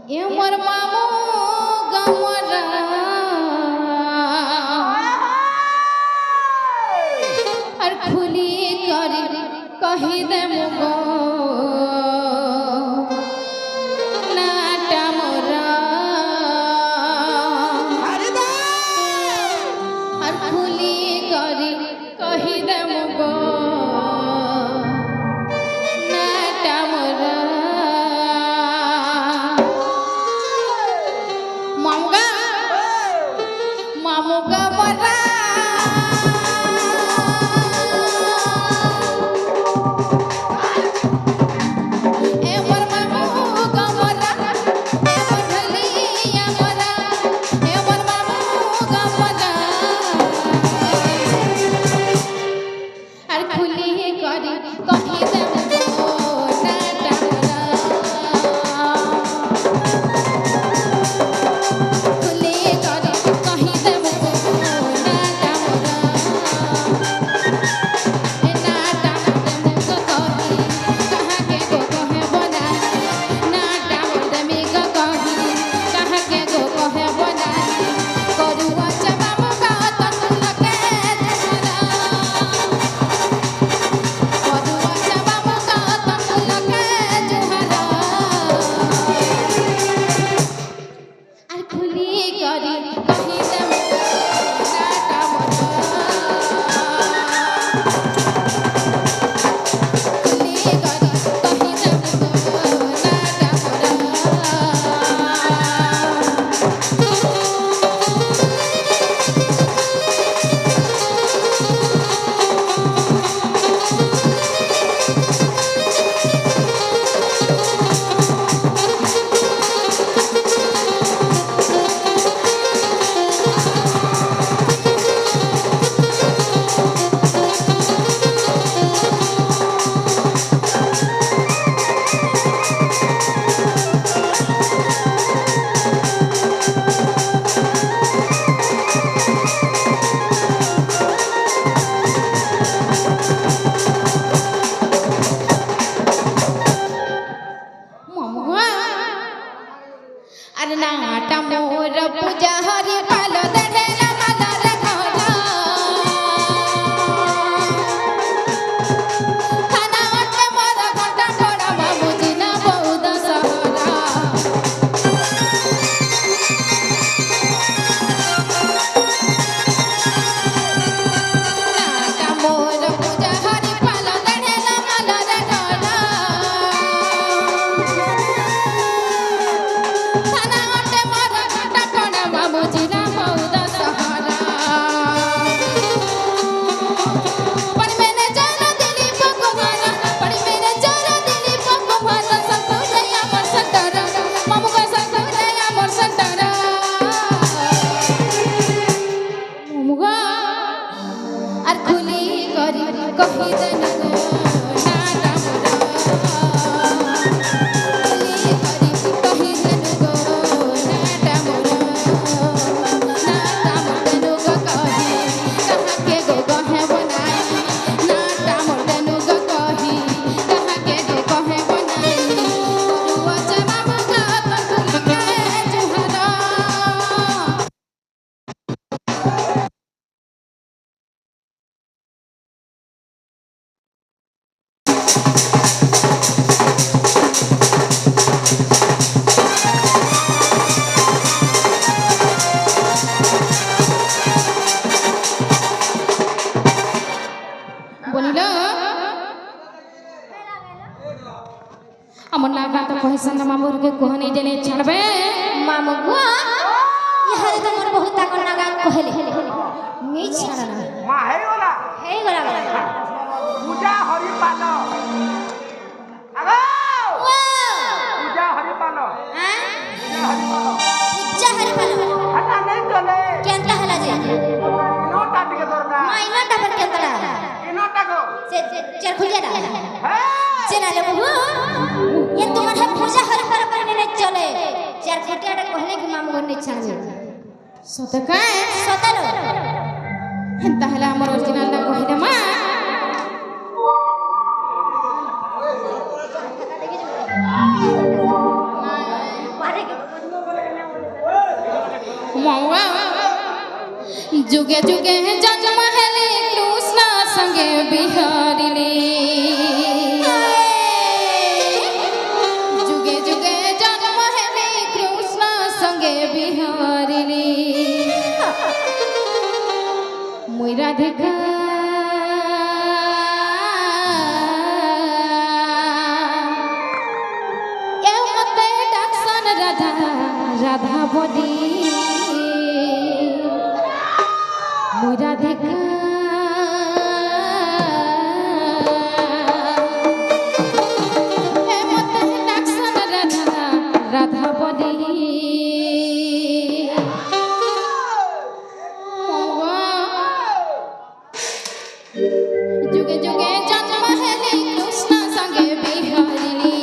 এ মোর মামু গমরা আর খুলি করে কহি দে মুগো নাটা মোরা আর খুলি করে কহি দে মুগো নাটা মোরা মামুগা মামুগা মোরা আমার লাগা তো কহিसन मामूर के कोहनी देने छड़बे मामू गुआ यहां तो मोर बहुत ताकन नागा कहले मी छड़ना मां हे गोला पूजा हरि पालो अगो पूजा हरि पालो हां पूजा हरि पालो हटा नहीं चले केंता हला जे नोटा टिके दरना माइना ता पर केंता इनोटा गो से चर खुलिया दा चला ले बहू ये तुम्हारे पूजा हर पर ने चले चार खटियाटा कहले कि मामू घर नहीं छाड़े सत काय सतलो हेंता हला हमर ओरिजिनल ना कहि मा मारे के जुगे जुगे जन्म हेले कृष्ण संगे बिहारिले जुगे जुगे जन्म हेले कृष्ण संगे बिहारिले मुई राधिका ए मते डाक्सन राधा राधा बदी मुई राधिका ए मते डाक्सन राधा राधा बदी जुगे जुगे जन्म हेले कृष्ण संगे बिहारिले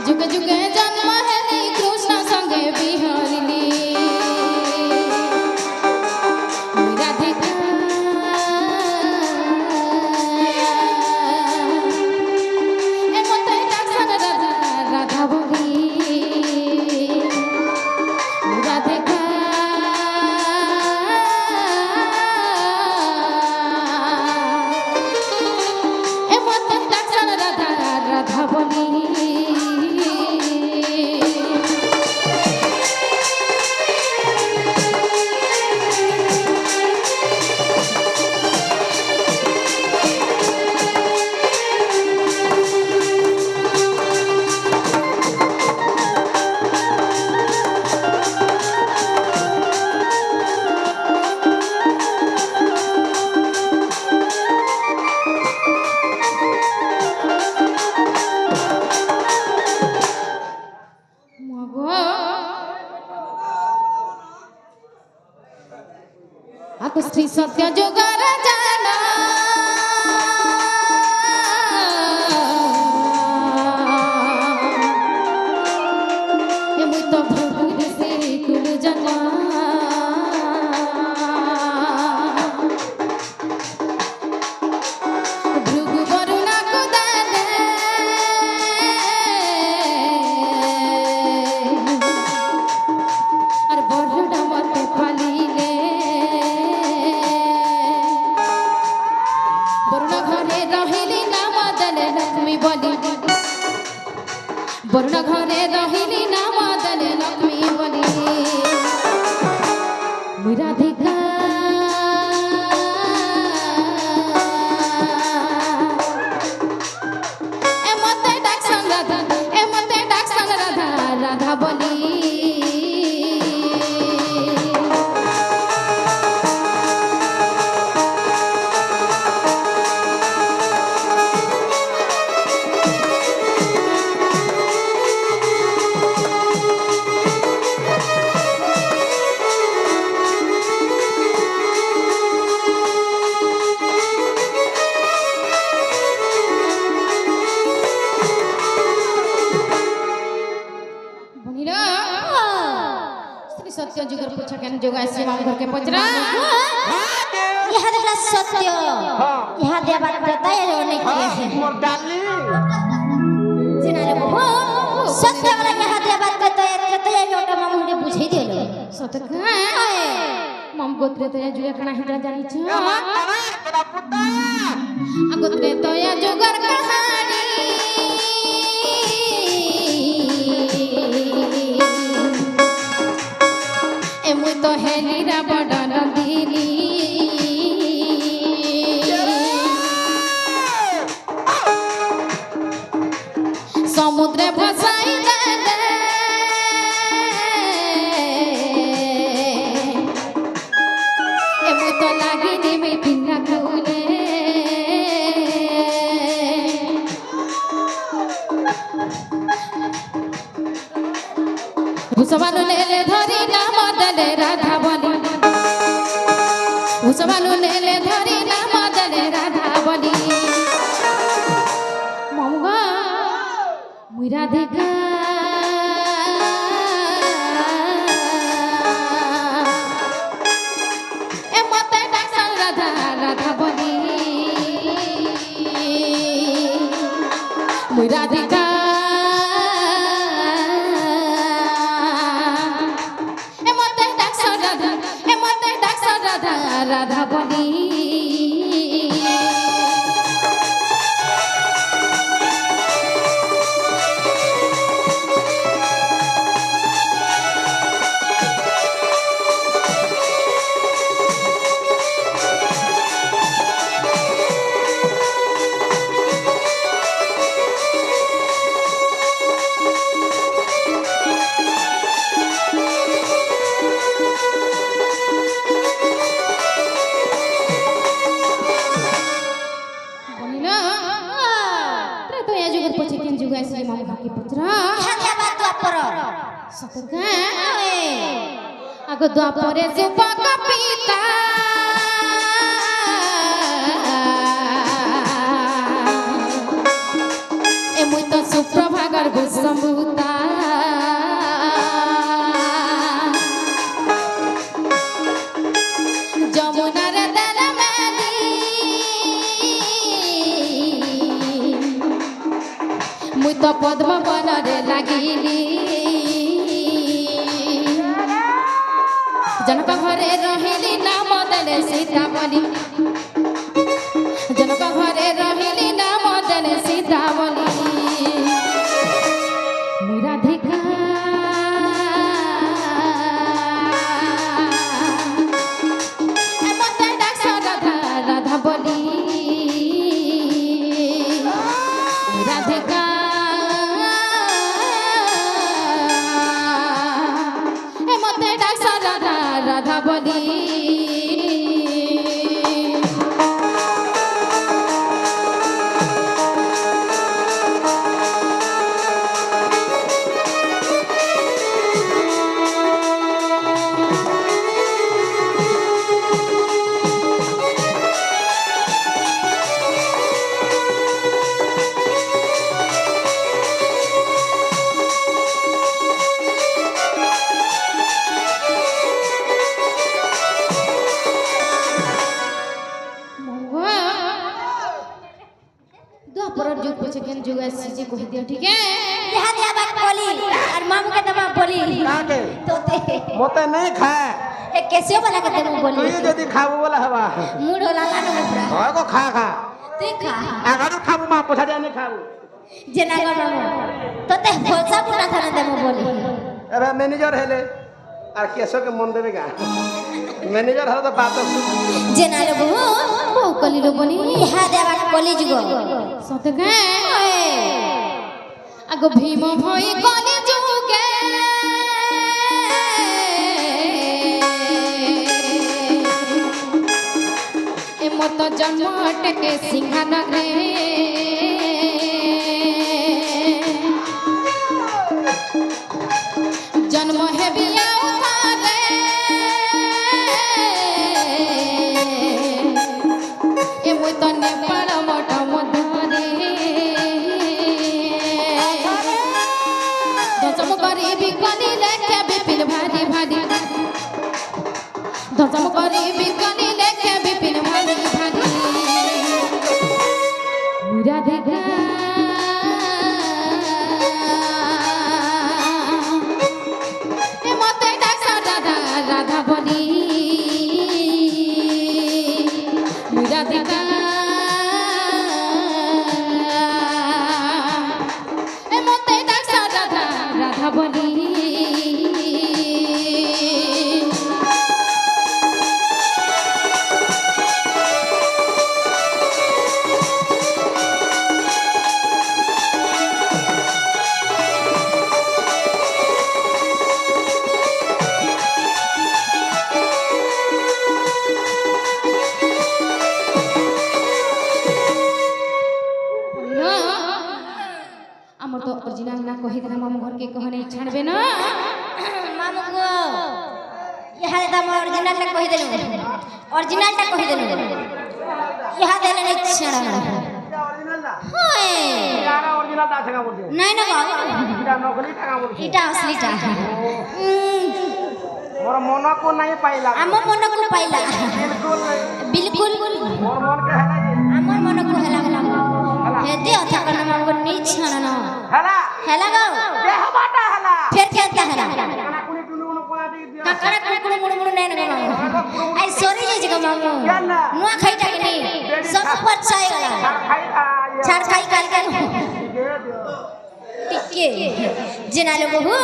जुगे जुगे जन्म हेले कृष्ण संगे बिहारिले राधिका ए मते डाक्सन राधा राधा बदी राधिका ए मते डाक्सन राधा राधा बदी aku Sri Satya Juga Rajana yang muito bhagir se kul jana bhrugu varuna ko dane ar borda mate palile Baruna ঘরে রহিলি না মাদলে লক্ষ্মী বলি বরুণা ঘরে রহিলি না মাদলে লক্ষ্মী বলি মুই রাধিকা এ মতে ডাকসন রাধা এ মতে ডাকসন রাধা রাধা বলি सत्य जुगर पूछा केन जोगा से माम घर के पचरा यह देखला सत्य यह दे बात बताए रो नहीं किए है मोर डाली जिनाले बाबू सत्य वाला यह दे बात बताए ये ओटा माम हमके बुझाई देलो सत्य का माम गोत्रे तो या जुगा कणा हिता जानी छ तेरा पुता आ गोत्रे तो या जुगर कहानी ए मुई तो हेली रा बड़ नंदिनी समुद्रे भसाई देले ए मुई तो लागिनी में पिन्ना खुले भुसवानु लेले धरी नाम दले राधा बली भुसवानु लेले धरी नाम दले राधा बली ममगा मुई राधिका ए मते डाक्सन राधा राधा बली मुई राधिका রাধা বলি आगो द्वापरे जुपक पिता ए मुई तो सुप्रभागर भूसंभूता যমুনার দল মেলি মুই তো পদ্ম বনরে লাগিলি जनक घरे रहिली नाम देले सीता बोली जनक घरे रहिली नाम देले सीता बोली राधिका मते डाक्स राधा राधा बोली राधिका मते डाक्स राधा राधा बोली द्वापर जुग पछे केन जुग आसी जे कहि दियो ठीक है यहाँ दिया बात बोली और मामू के दमा बोली काके तोते मोते नहीं खाए ए कैसे बना के देबो बोली तू जदी खाबो बोला हवा मूड होला ना पूरा होय को खा खा तू खा आगर खाबो मा पोछा जाने खाबो जेना ग मामू तोते भोसा पुटा थाने देबो बोली अरे मैनेजर हेले और केसो के मन देबे गा मैनेजर हर तो बात जेना रे ओ कली रो बनी यहाँ दिया बात बोली जुगो सत गे आगो भीम भई कली जुगे ए मत जन्म टेके सिंहानगरे जन्म हेबी आउतारे ए मुई तो नेपाल मठ मधरे दशम गरीबी कली लेखे विपिन भारी भारी दशम गरीबी कली लेखे विपिन भारी भारी राधिका ए मते डाक्स राधा राधा बोली राधिका ए मते डाक्स राधा राधा बोली আমার তো অরিজিনাল না কহি দিলাম মামু ঘর কে কহনে ছাড়বে না मामू को यहाँ दम ओरिजिनल टा कहि देलु ओरिजिनल टा कहि देलु यहाँ देले नहीं छड़ा ओरिजिनल ना होय यारा ओरिजिनल दा ठगा बोलते नहीं ना बाबू इटा नकली ठगा बोलते इटा असली टा मोर मन को नहीं पाइला आम मन को पाइला बिल्कुल बिल्कुल मोर मन के हला जे आम मन को हला हे दे अथा करना मामू को नहीं छड़ा ना हला हला गो देह बाटा हला फिर क्या हला kana kuni tunu no pona de dia kakara कुकुड़ मुड़ मुड़ नहीं ना मामू आई सॉरी जे जगह मामू नुआ खाइटा के नहीं सब पर छाए गला छाड़ खाई काल के टिके जेना लोग हो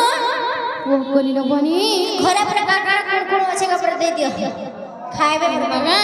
वो कोली लो बनी घरे पर काटा कोन कोन अच्छे कपड़े दे दियो खाएबे बाबा